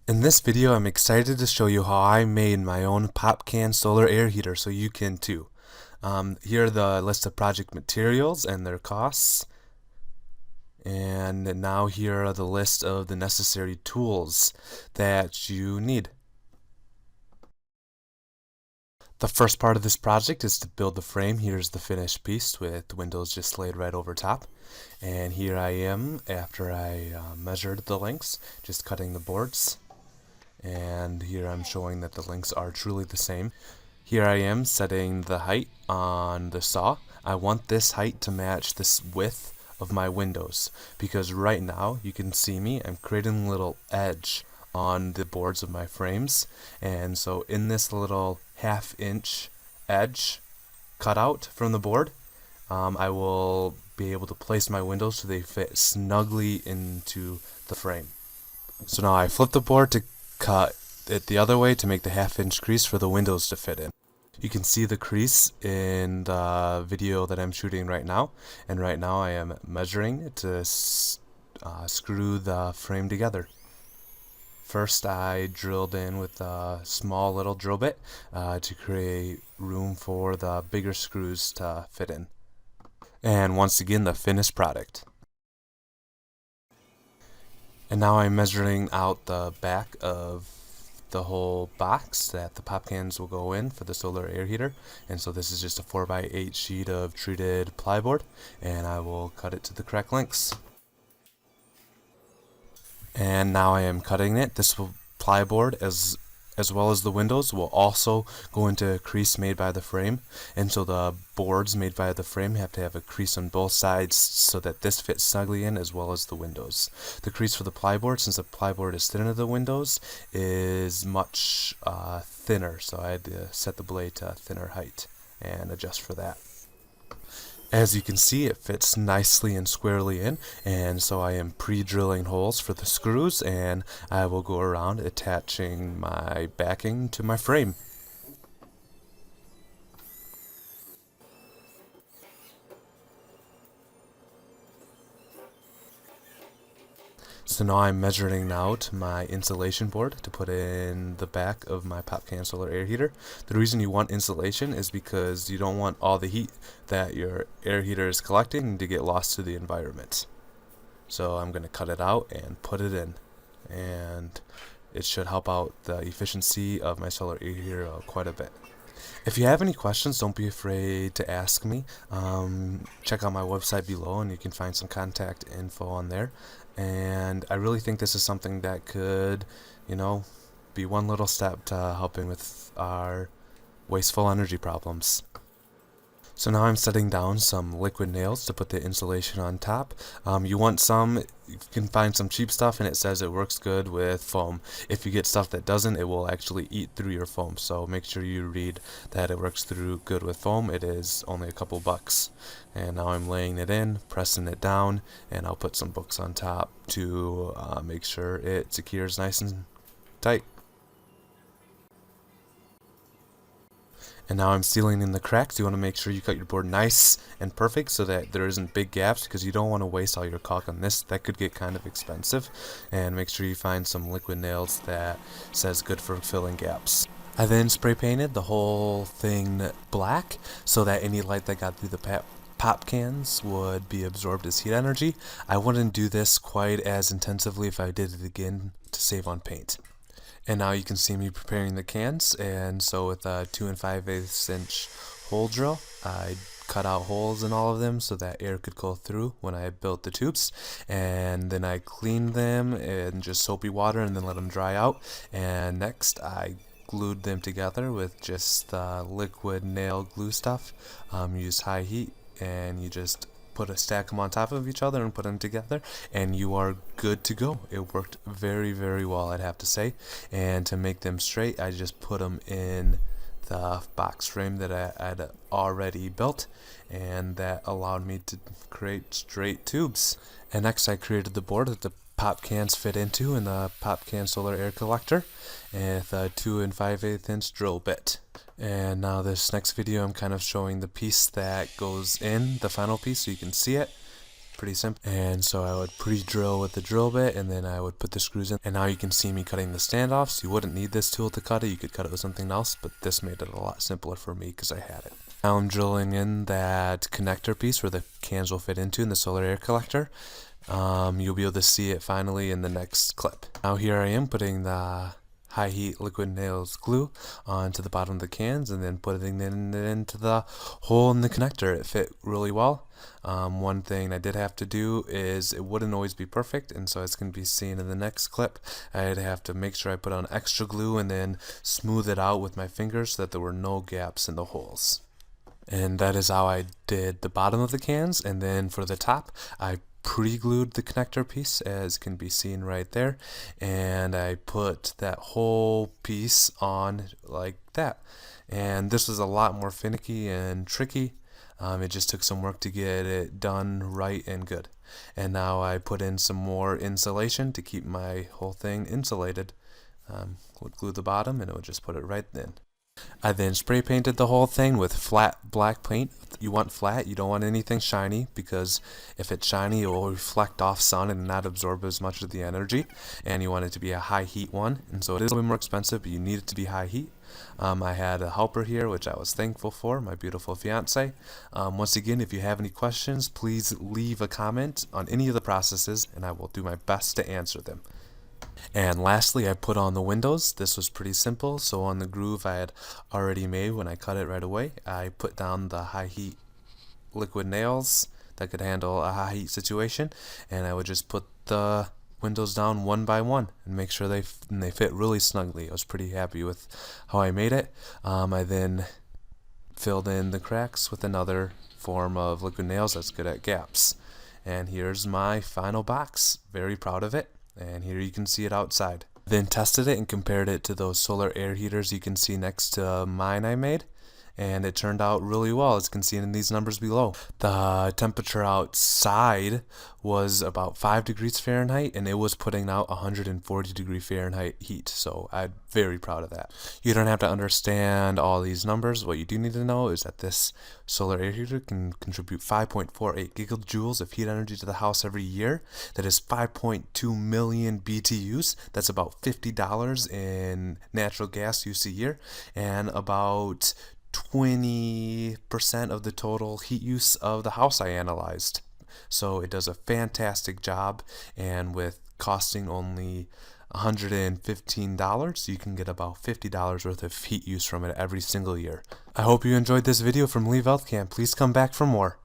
In this video, I'm excited to show you how I made my own PopCan solar air heater so you can too. Here are the list of project materials and their costs. And now here are the list of the necessary tools that you need. The first part of this project is to build the frame. Here's the finished piece with the windows just laid right over top. And here I am after I measured the lengths, just cutting the boards. And here I'm showing that the lengths are truly the same. Here I am setting the height on the saw. I want this height to match this width of my windows because right now you can see me, I'm creating a little edge on the boards of my frames, and so in this little 1/2 inch edge cut out from the board, I will be able to place my windows so they fit snugly into the frame. So now I flip the board to cut it the other way to make the 1/2 inch crease for the windows to fit in. You can see the crease in the video that I'm shooting right now, and right now I am measuring to screw the frame together. First I drilled in with a small little drill bit to create room for the bigger screws to fit in. And once again, the finished product. And now I'm measuring out the back of the whole box that the PopCans will go in for the solar air heater. And so this is just a 4x8 sheet of treated plyboard, and I will cut it to the correct lengths. And now I am cutting it. This plyboard as well as the windows will also go into a crease made by the frame, and so the boards made by the frame have to have a crease on both sides so that this fits snugly in as well as the windows. The crease for the plyboard, since the plyboard is thinner than the windows, is much thinner, so I had to set the blade to a thinner height and adjust for that. As you can see, it fits nicely and squarely in, and so I am pre-drilling holes for the screws, and I will go around attaching my backing to my frame. So now I'm measuring out my insulation board to put in the back of my PopCan solar air heater. The reason you want insulation is because you don't want all the heat that your air heater is collecting to get lost to the environment. So I'm going to cut it out and put it in, and it should help out the efficiency of my solar air heater quite a bit. If you have any questions, don't be afraid to ask me. Check out my website below and you can find some contact info on there. And I really think this is something that could, be one little step to helping with our wasteful energy problems. So now I'm setting down some liquid nails to put the insulation on top. You can find some cheap stuff and it says it works good with foam. If you get stuff that doesn't, it will actually eat through your foam. So make sure you read that it works through good with foam. It is only a couple bucks. And now I'm laying it in, pressing it down, and I'll put some books on top to make sure it secures nice and tight. And now I'm sealing in the cracks. You want to make sure you cut your board nice and perfect so that there isn't big gaps, because you don't want to waste all your caulk on this. That could get kind of expensive. And make sure you find some liquid nails that says good for filling gaps. I then spray painted the whole thing black so that any light that got through the PopCans would be absorbed as heat energy. I wouldn't do this quite as intensively if I did it again to save on paint. And now you can see me preparing the cans, and so with a 2 5/8 inch hole drill, I cut out holes in all of them so that air could go through when I built the tubes, and then I cleaned them in just soapy water and then let them dry out, and next I glued them together with just liquid nail glue stuff. Use high heat, and you just stack them on top of each other and put them together, and you are good to go. It worked very, very well, I'd have to say. And to make them straight, I just put them in the box frame that I had already built, and that allowed me to create straight tubes. And next I created the board that the PopCans fit into in the PopCan solar air collector with a 2 5/8 inch drill bit. And now this next video I'm kind of showing the piece that goes in, the final piece, so you can see it. Pretty simple. And so I would pre-drill with the drill bit, and then I would put the screws in. And now you can see me cutting the standoffs. You wouldn't need this tool to cut it. You could cut it with something else, but this made it a lot simpler for me because I had it. Now I'm drilling in that connector piece where the cans will fit into in the solar air collector. You'll be able to see it finally in the next clip. Now here I am putting the high heat liquid nails glue onto the bottom of the cans and then putting it into the hole in the connector. It fit really well. One thing I did have to do is it wouldn't always be perfect, and so as can be seen in the next clip, I'd have to make sure I put on extra glue and then smooth it out with my fingers so that there were no gaps in the holes. And that is how I did the bottom of the cans. And then for the top, I pre-glued the connector piece, as can be seen right there, and I put that whole piece on like that. And this was a lot more finicky and tricky. It just took some work to get it done right and good. And now I put in some more insulation to keep my whole thing insulated. Would glue the bottom and it would just put it right in. I then spray painted the whole thing with flat black paint. You want flat, you don't want anything shiny, because if it's shiny it will reflect off sun and not absorb as much of the energy, and you want it to be a high heat one, and so it is a little bit more expensive, but you need it to be high heat. I had a helper here, which I was thankful for, my beautiful fiance. Once again, if you have any questions, please leave a comment on any of the processes and I will do my best to answer them. And lastly, I put on the windows. This was pretty simple. So on the groove I had already made when I cut it right away, I put down the high heat liquid nails that could handle a high heat situation, and I would just put the windows down one by one and make sure they fit really snugly. I was pretty happy with how I made it. I then filled in the cracks with another form of liquid nails that's good at gaps. And here's my final box. Very proud of it. And here you can see it outside. Then tested it and compared it to those solar air heaters you can see next to mine I made, and it turned out really well, as you can see in these numbers below. The temperature outside was about 5 degrees Fahrenheit, and it was putting out 140 degree Fahrenheit heat, so I'm very proud of that. You don't have to understand all these numbers. What you do need to know is that this solar air heater can contribute 5.48 gigajoules of heat energy to the house every year. That is 5.2 million BTUs. That's about $50 in natural gas use a year, and about 20% of the total heat use of the house I analyzed. So it does a fantastic job, and with costing only $115, you can get about $50 worth of heat use from it every single year. I hope you enjoyed this video from Lee Veldkamp. Please come back for more.